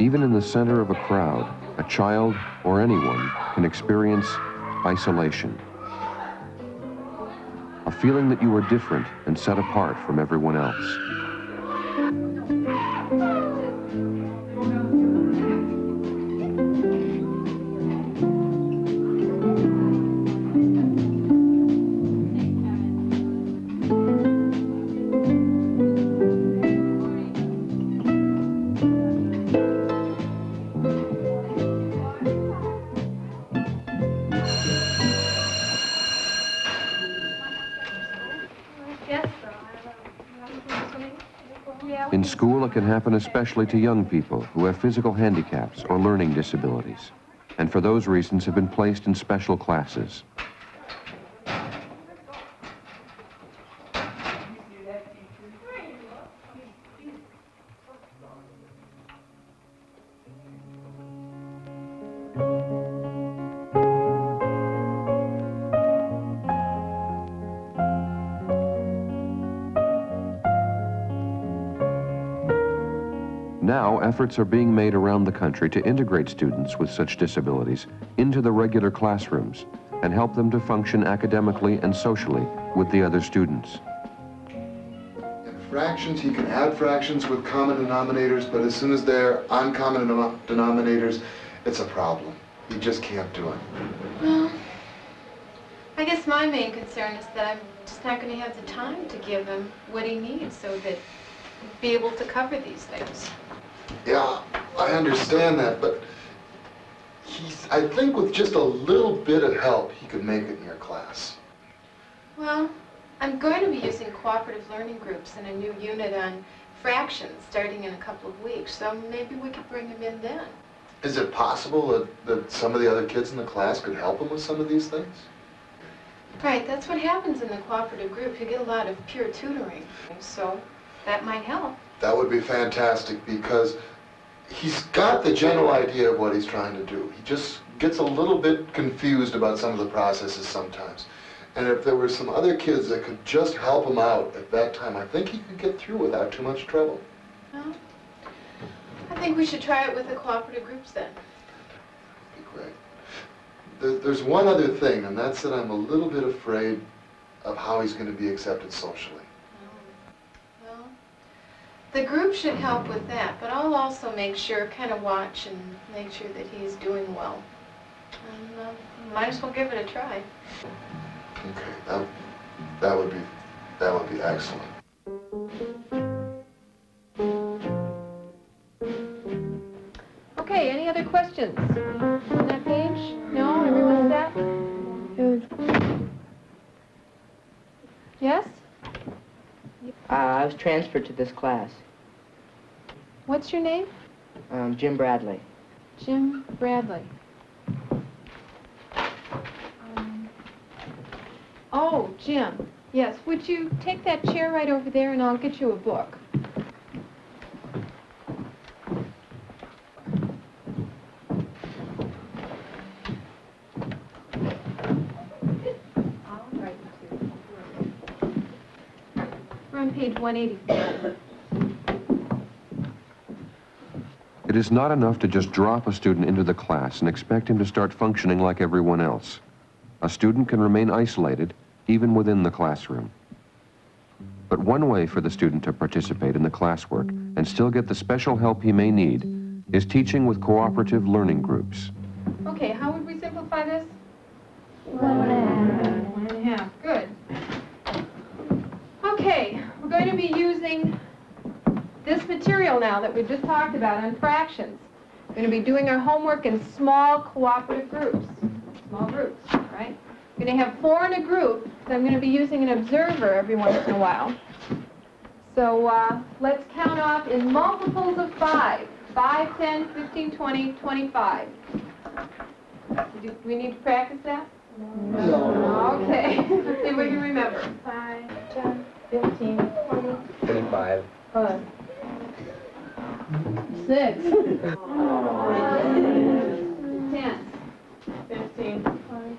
Even in the center of a crowd, a child or anyone can experience isolation. A feeling that you are different and set apart from everyone else. In school, it can happen especially to young people who have physical handicaps or learning disabilities, and for those reasons have been placed in special classes. Now, efforts are being made around the country to integrate students with such disabilities into the regular classrooms and help them to function academically and socially with the other students. In fractions, you can add fractions with common denominators, but as soon as they're uncommon denominators, it's a problem. You just can't do it. Well, I guess my main concern is that I'm just not going to have the time to give him what he needs so that he'll be able to cover these things. Yeah, I understand that, but I think with just a little bit of help, he could make it in your class. Well, I'm going to be using cooperative learning groups in a new unit on fractions starting in a couple of weeks, so maybe we could bring him in then. Is it possible that some of the other kids in the class could help him with some of these things? Right, that's what happens in the cooperative group. You get a lot of peer tutoring, so that might help. That would be fantastic because he's got the general idea of what he's trying to do. He just gets a little bit confused about some of the processes sometimes. And if there were some other kids that could just help him out at that time, I think he could get through without too much trouble. Well, I think we should try it with the cooperative groups then. That'd be great. There's one other thing, and that's that I'm a little bit afraid of how he's going to be accepted socially. Well, the group should help with that, but I'll also make sure, kind of watch and make sure that he's doing well. And might as well give it a try. Okay, that would be excellent. Okay, any other questions on that page? No, everyone's set? Yes? I was transferred to this class. What's your name? Jim Bradley. Jim Bradley. Oh, Jim. Yes, would you take that chair right over there and I'll get you a book. We're on page 184. It is not enough to just drop a student into the class and expect him to start functioning like everyone else. A student can remain isolated even within the classroom. But one way for the student to participate in the classwork and still get the special help he may need is teaching with cooperative learning groups. Okay, how would we simplify this? 1.5. 1.5, good. Okay, we're going to be using this material now that we just talked about on fractions. We're going to be doing our homework in small cooperative groups. Small groups, right? We're going to have 4 in a group, so I'm going to be using an observer every once in a while. So let's count off in multiples of 5. 5, 10, 15, 20, 25. Do we need to practice that? No. Okay. Let's see if we can remember. 5, 10, 15, 20, 25. 6, 10, 15, 20.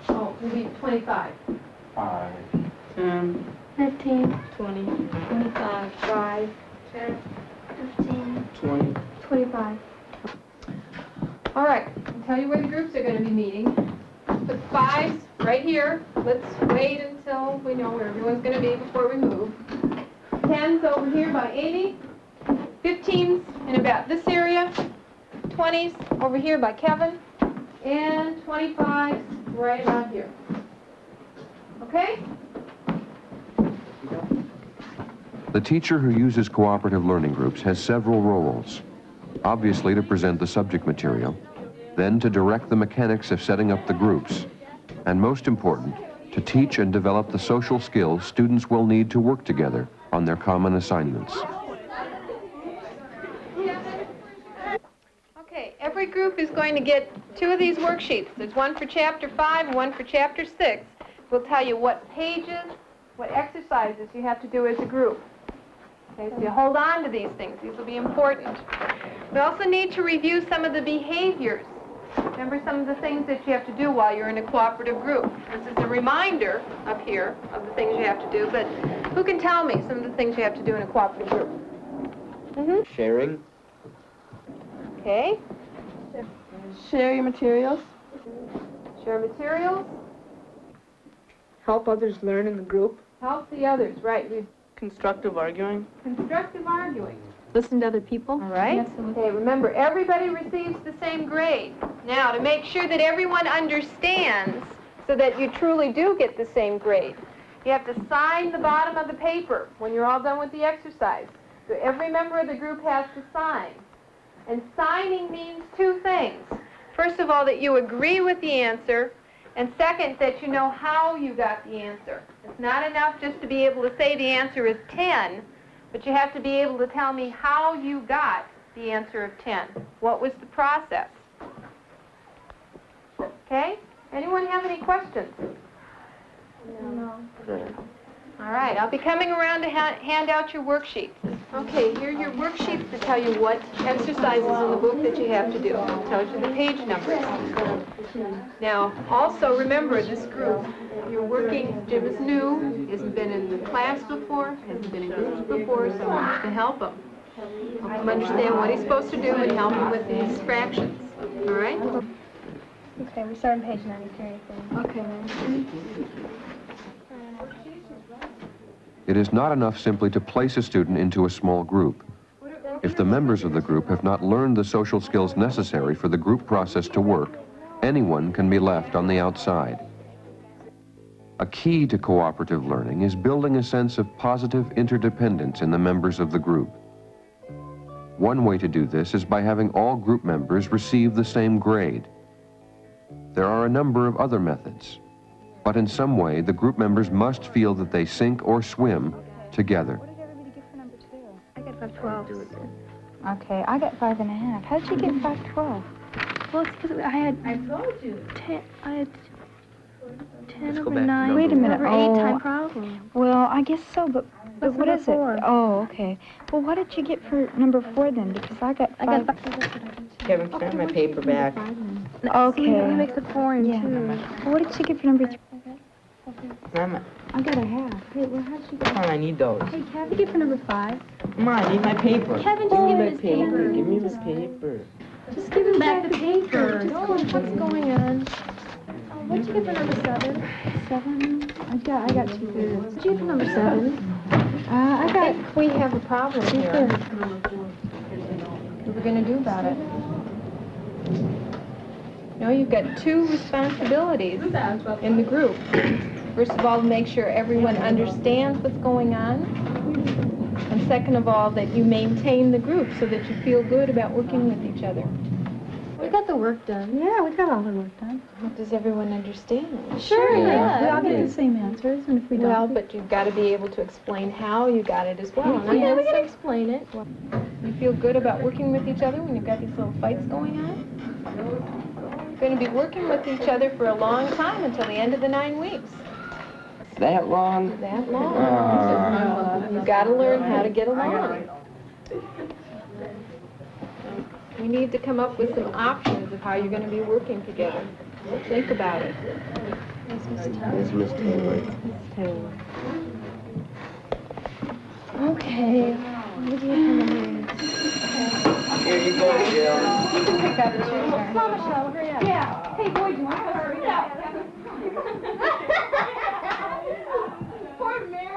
Oh, maybe 25. 5, 10, 15, 20, 25, 5, 10, 15, 20. 25. All right, I'll tell you where the groups are going to be meeting. Put fives right here. Let's wait until we know where everyone's going to be before we move. 10s over here by Amy. 15s in about this area. 20s over here by Kevin. And 25s right about here. Okay? The teacher who uses cooperative learning groups has several roles. Obviously to present the subject material, then to direct the mechanics of setting up the groups, and most important, to teach and develop the social skills students will need to work together on their common assignments. Okay, every group is going to get 2 of these worksheets. There's one for Chapter 5 and one for Chapter 6. We'll tell you what pages, what exercises you have to do as a group. Okay, so you hold on to these things. These will be important. We also need to review some of the behaviors. Remember some of the things that you have to do while you're in a cooperative group. This is a reminder up here of the things you have to do, but who can tell me some of the things you have to do in a cooperative group? Sharing. Okay. Share your materials. Share materials. Help others learn in the group. Help the others, right. Constructive arguing. Constructive arguing. Listen to other people. All right. Okay, remember, everybody receives the same grade. Now, to make sure that everyone understands so that you truly do get the same grade, you have to sign the bottom of the paper when you're all done with the exercise. So every member of the group has to sign. And signing means 2 things. First of all, that you agree with the answer, and second, that you know how you got the answer. It's not enough just to be able to say the answer is 10, but you have to be able to tell me how you got the answer of 10. What was the process? Okay? Anyone have any questions? No. All right, I'll be coming around to hand out your worksheets. Okay, here are your worksheets to tell you what exercises in the book that you have to do. It tells you the page numbers. Now, also remember this group. You're working, Jim is new, hasn't been in the class before, hasn't been in groups before, so I have to help him. Help him understand what he's supposed to do and help him with these fractions. All right? Okay, we start on page 93. Okay. It is not enough simply to place a student into a small group. If the members of the group have not learned the social skills necessary for the group process to work, anyone can be left on the outside. A key to cooperative learning is building a sense of positive interdependence in the members of the group. One way to do this is by having all group members receive the same grade. There are a number of other methods, but in some way the group members must feel that they sink or swim together. What did everybody get for number 2? I got 512. Okay, I got 5.5. How did you get 512? Well, it's because I had 10. I had 10 over 9. Wait a minute. Over 8 time problem. Well, I guess so, but What's what number is 4? it? Oh, okay. Well, what did you get for number 4 then? Because I got 5. I got 5. Kevin, can I have my paper back? Okay. We make the 4 and Yeah. 2. Well, what did you get for number 3? I got a half. Hey, well, how'd you Come get? on, I need those. Hey, Kevin, you get for number 5. Come on, I need my paper. Kevin, just Give me give my him his paper. paper. Give me the paper. Just give him back the paper. What's going on? What'd you get for number 7? 7? I got 2. What'd you get for number 7? I I got... think we have a problem here. What are we going to do about it? No, you've got 2 responsibilities in the group. First of all, make sure everyone understands what's going on. And second of all, that you maintain the group so that you feel good about working with each other. We got the work done. Yeah, we got all the work done. Does everyone understand? Sure, yeah. We all get the same answers, and if we don't... Well, but you've got to be able to explain how you got it as well. And I Yeah, we guess can explain it. you feel good about working with each other when you've got these little fights going on? You're going to be working with each other for a long time until the end of the 9 weeks. That long? That long. So you've got to learn how to get along. We need to come up with some options of how you're going to be working together. So think about it. It's Miss Taylor. Okay. What do you have? you go, Jill. You can pick up too. Come on, Michelle, hurry up. Yeah. Hey, boy, do you want to hurry up? Poor Mary.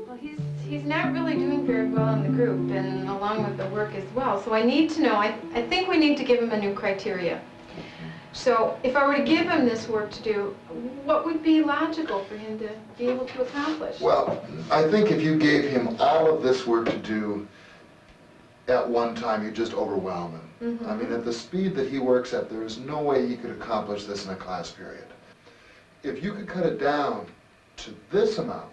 Well, he's not really doing very well in the group and along with the work as well. So I need to know, I think we need to give him a new criteria. So if I were to give him this work to do, what would be logical for him to be able to accomplish? Well, I think if you gave him all of this work to do at one time, you'd just overwhelm him. Mhm. I mean, at the speed that he works at, there is no way he could accomplish this in a class period. If you could cut it down to this amount,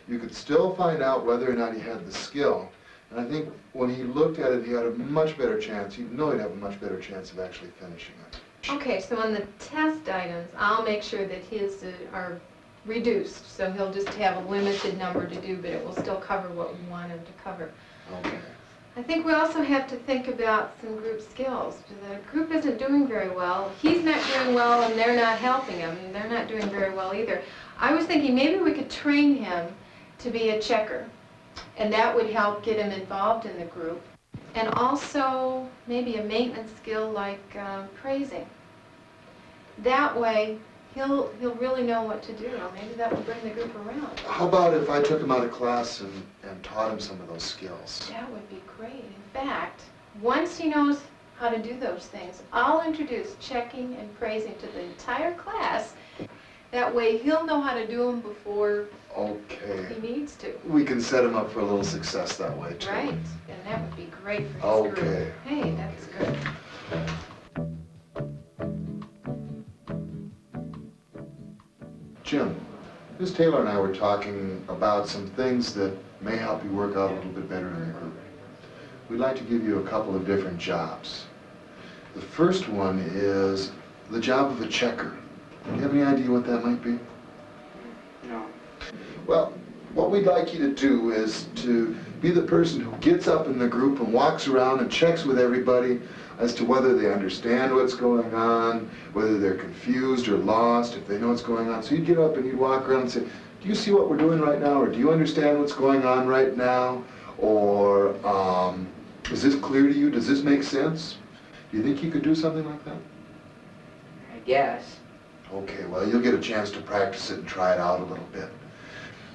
you could still find out whether or not he had the skill. And I think when he looked at it, he had a much better chance. He'd know he'd have a much better chance of actually finishing it. Okay, so on the test items, I'll make sure that his are reduced. So he'll just have a limited number to do, but it will still cover what we want him to cover. Okay. I think we also have to think about some group skills. The group isn't doing very well. He's not doing well, and they're not helping him. And they're not doing very well either. I was thinking maybe we could train him to be a checker, and that would help get him involved in the group. And also maybe a maintenance skill like praising. That way, he'll really know what to do. Maybe that will bring the group around. How about if I took him out of class and taught him some of those skills? That would be great. In fact, once he knows how to do those things, I'll introduce checking and praising to the entire class. That way, he'll know how to do them before Okay. he needs to. We can set him up for a little success that way, too. Right, and that would be great for his Okay. group. Hey, that's good. Jim, Ms. Taylor and I were talking about some things that may help you work out a little bit better in the group. We'd like to give you a couple of different jobs. The first one is the job of a checker. Do you have any idea what that might be? No. Well, what we'd like you to do is to be the person who gets up in the group and walks around and checks with everybody as to whether they understand what's going on, whether they're confused or lost, if they know what's going on. So you'd get up and you'd walk around and say, do you see what we're doing right now? Or do you understand what's going on right now? Or is this clear to you? Does this make sense? Do you think you could do something like that? I guess. Okay, well, you'll get a chance to practice it and try it out a little bit.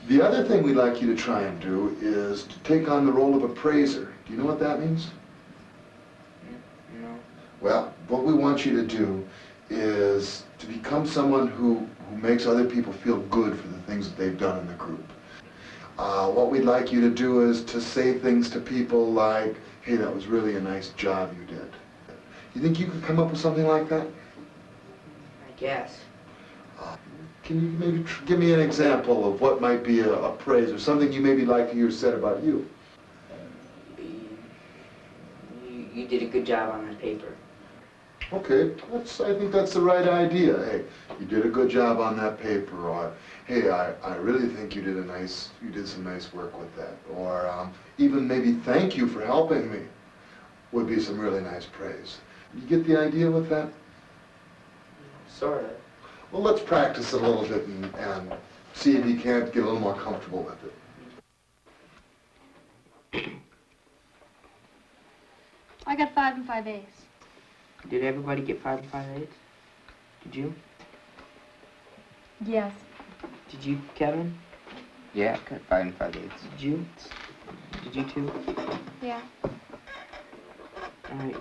The other thing we'd like you to try and do is to take on the role of appraiser. Do you know what that means? No. Well, what we want you to do is to become someone who makes other people feel good for the things that they've done in the group. What we'd like you to do is to say things to people like, hey, that was really a nice job you did. You think you could come up with something like that? I guess. Can you maybe give me an example of what might be a praise or something you maybe like to hear said about you? You did a good job on that paper. Okay, I think that's the right idea. Hey, you did a good job on that paper, or hey, I really think you did some nice work with that, or even maybe thank you for helping me would be some really nice praise. You get the idea with that? Sort of. Well, let's practice it a little bit and see if you can't get a little more comfortable with it. I got 5 5/8. Did everybody get 5 5/8? Did you? Yes. Did you, Kevin? Yeah, got 5 5/8. Did you? Did you too? Yeah. All right.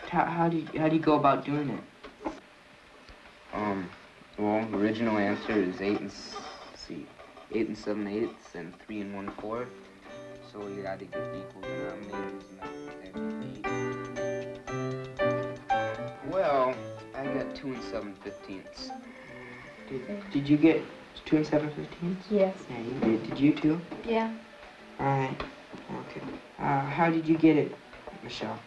How do you go about doing it? Well, the original answer is 8 and 7/8 and 3 1/4. So you got to give the equal denominators and that would be 8. I got 2 and 7/15ths. Did you get 2 and 7/15? Yes. Yeah, you did. Did you too? Yeah. All right. Okay. How did you get it, Michelle?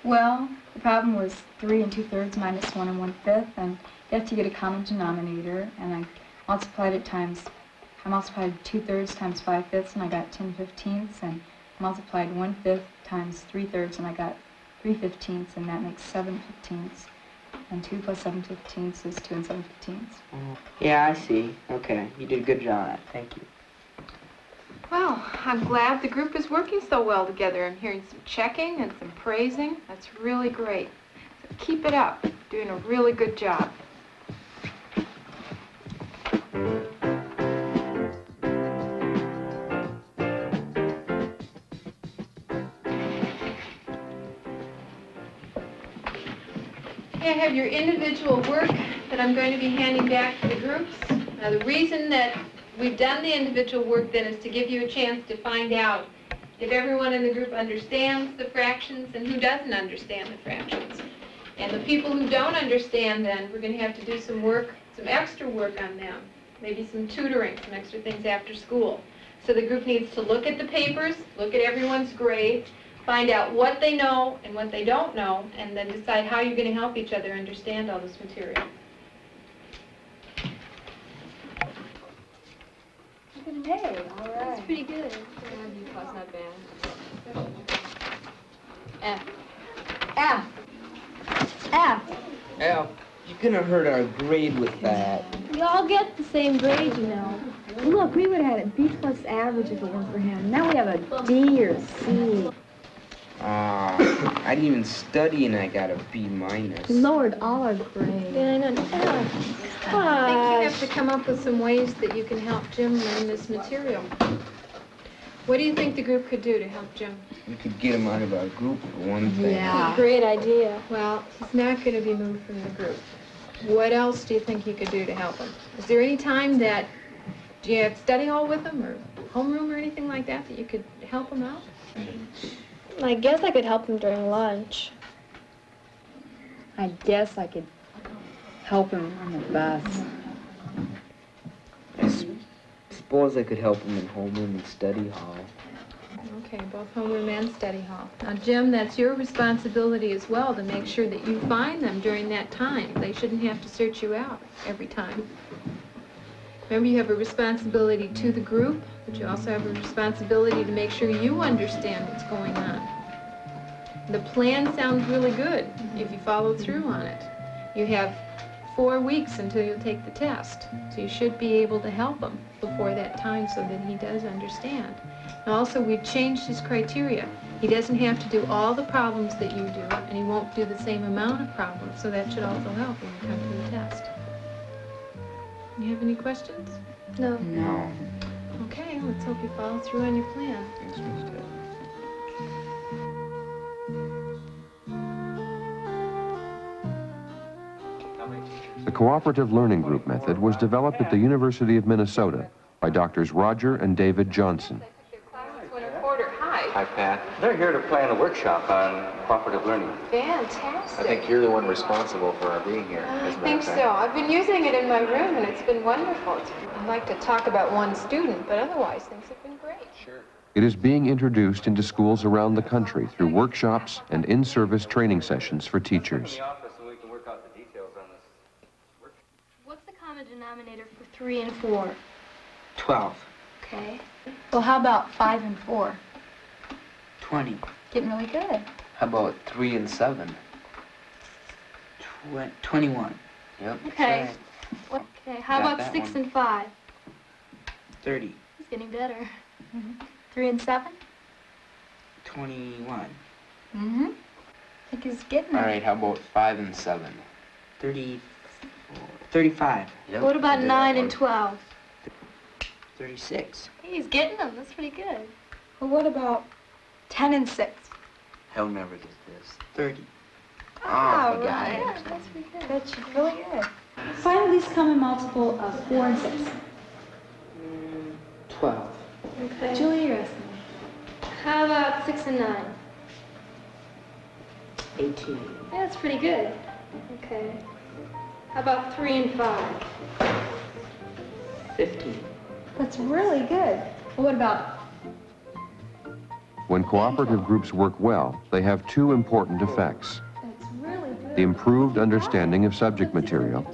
Well, the problem was 3 2/3 minus 1 1/5, and you have to get a common denominator, and I multiplied 2/3 times 5/5, and I got 10/15, and multiplied 1/5 times 3/3, and I got 3/15, and that makes 7/15. And 2 plus 7/15 is 2 and 7/15. Yeah, I see. Okay. You did a good job on that. Thank you. Well, I'm glad the group is working so well together. I'm hearing some checking and some praising. That's really great. So keep it up. Doing a really good job. Okay, I have your individual work that I'm going to be handing back to the groups. Now, the reason that we've done the individual work then is to give you a chance to find out if everyone in the group understands the fractions and who doesn't understand the fractions. And the people who don't understand then, we're going to have to do some work, some extra work on them. Maybe some tutoring, some extra things after school. So the group needs to look at the papers, look at everyone's grade, find out what they know and what they don't know, and then decide how you're going to help each other understand all this material. Hey, all right. That's pretty good. That's not bad. F. F. F. Al, you're gonna hurt our grade with that. We all get the same grade, you know. Look, we would have had a B plus average if it weren't for him. Now we have a D or C. I didn't even study and I got a B minus. We lowered all our grades. Yeah, I know. I think you have to come up with some ways that you can help Jim learn this material. What do you think the group could do to help Jim? We could get him out of our group for one thing. Yeah. Great idea. Well, he's not going to be moved from the group. What else do you think you could do to help him? Is there any time that, do you have study hall with him or homeroom or anything like that that you could help him out? I guess I could help him during lunch. I guess I could help him on the bus. I suppose I could help him in homeroom and study hall. Okay, both homeroom and study hall. Now, Jim, that's your responsibility as well to make sure that you find them during that time. They shouldn't have to search you out every time. Remember, you have a responsibility to the group, but you also have a responsibility to make sure you understand what's going on. The plan sounds really good if you follow through on it. You have 4 weeks until you take the test, so you should be able to help him before that time so that he does understand. And also, we've changed his criteria. He doesn't have to do all the problems that you do, and he won't do the same amount of problems, so that should also help when you come to the test. You have any questions? No. No. Okay, let's hope you follow through on your plan. Thanks, Miss Ted. The Cooperative Learning Group method was developed at the University of Minnesota by Doctors Roger and David Johnson. Hi, Pat. They're here to plan a workshop on cooperative learning. Fantastic. I think you're the one responsible for our being here. I think so. I've been using it in my room, and it's been wonderful. I'd like to talk about one student, but otherwise things have been great. Sure. It is being introduced into schools around the country through workshops and in-service training sessions for teachers. What's the common denominator for 3 and 4? 12. Okay. Well, how about 5 and 4? 20. Getting really good. How about 3 and 7? 21. Yep. Okay. Okay, how Got about that 6 one. and 5? 30. He's getting better. 3 and 7? 21. Mm-hmm. I think he's getting All it. right, how about 5 and 7? 35. Yep. What about we did that 9 and one. 12? 36. He's getting them. That's pretty good. Well, what about 10 and 6? He'll never get this. 30. Oh, he got Yeah, it. that's pretty good. That's really good. Find the least common multiple of 4 and 6. 12. Okay. Julie, you're asking. How about 6 and 9? 18. Yeah, that's pretty good. Okay. How about 3 and 5? 15. That's really good. Well, what about When cooperative groups work well, they have two important effects: that's really good. the improved understanding of subject material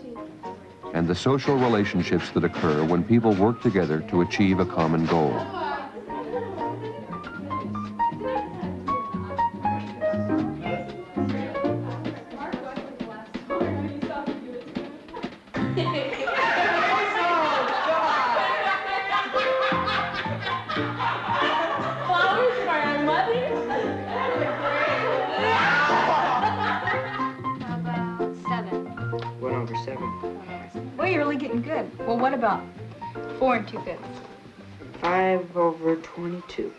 and the social relationships that occur when people work together to achieve a common goal. How about 7? 1 over 7. Well, you're really getting good. Well, what about 4 2/5? 5 over 22.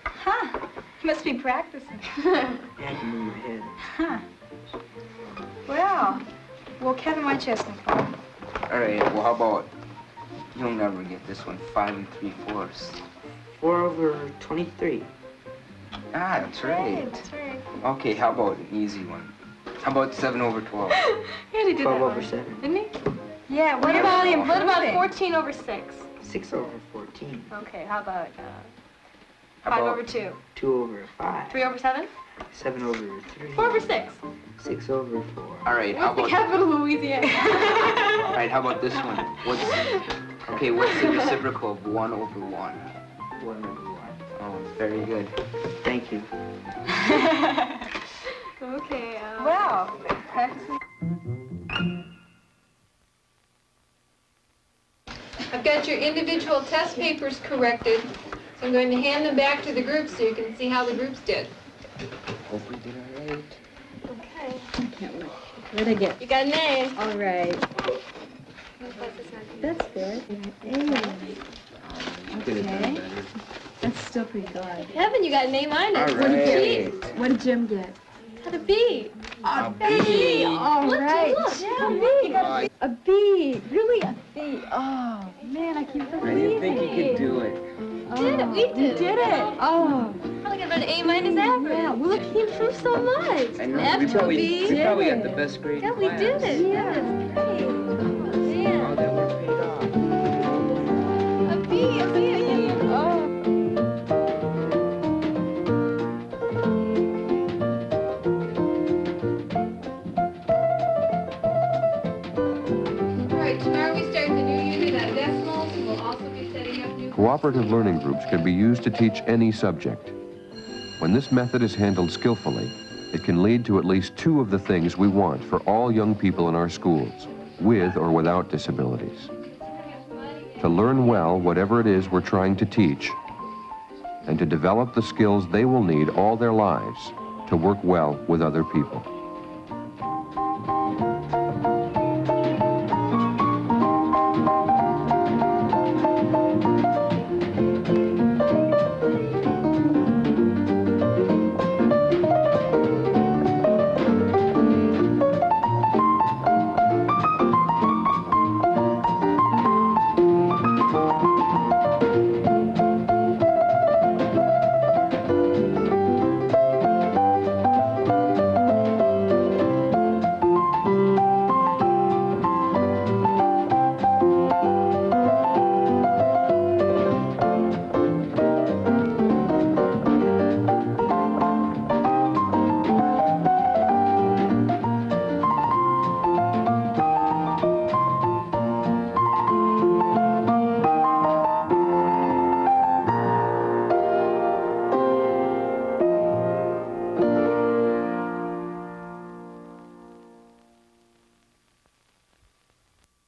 Huh. You must be practicing. I had to move my head. Huh. Well, Kevin, why don't you ask him for me? All right, well, how about, you'll never get this one, 5 3/4. 4 over 23. Ah, that's right. That's right. Okay, how about an easy one? How about 7 over 12? He already did 12 that over one. 7. Didn't he? Yeah, What about improving? 14 over 6? 6 over 14. Okay, how about How 5 about over 2? 2 over 5. 3 over 7? 7 over 3. 4 over 6? 6 over 4. All right, how What's the about, capital of Louisiana? all right, how about this one? What's the reciprocal of 1 over 1? 1 over 1. Oh, very good. Thank you. Okay, Wow. Practicing. I've got your individual test papers corrected, so I'm going to hand them back to the groups so you can see how the groups did. Hope we did all right. Okay. Can't wait. What did I get? You got an A. All right. That's good. You could have done better. That's still pretty good. Kevin, you got an A minus. All What did right. you What did Jim get? got? A B. A B. All Look, right. look. Jim, a B. Really a B. Oh, man, I can't I believe didn't think you could do it. Did it? We You did did it. Oh. Probably got an A minus average. Yeah, well, look, he improved so much. I know, F we to probably, B. we probably got Did the it. best grade Yeah, in we class. did it. Yeah. That is great. Man. Oh, that work paid off. A B, a B, a B. Oh. All right, tomorrow we start the new unit on decimals, and we'll also be setting up new... Cooperative learning groups can be used to teach any subject. When this method is handled skillfully, it can lead to at least 2 of the things we want for all young people in our schools, with or without disabilities. To learn well whatever it is we're trying to teach, and to develop the skills they will need all their lives to work well with other people.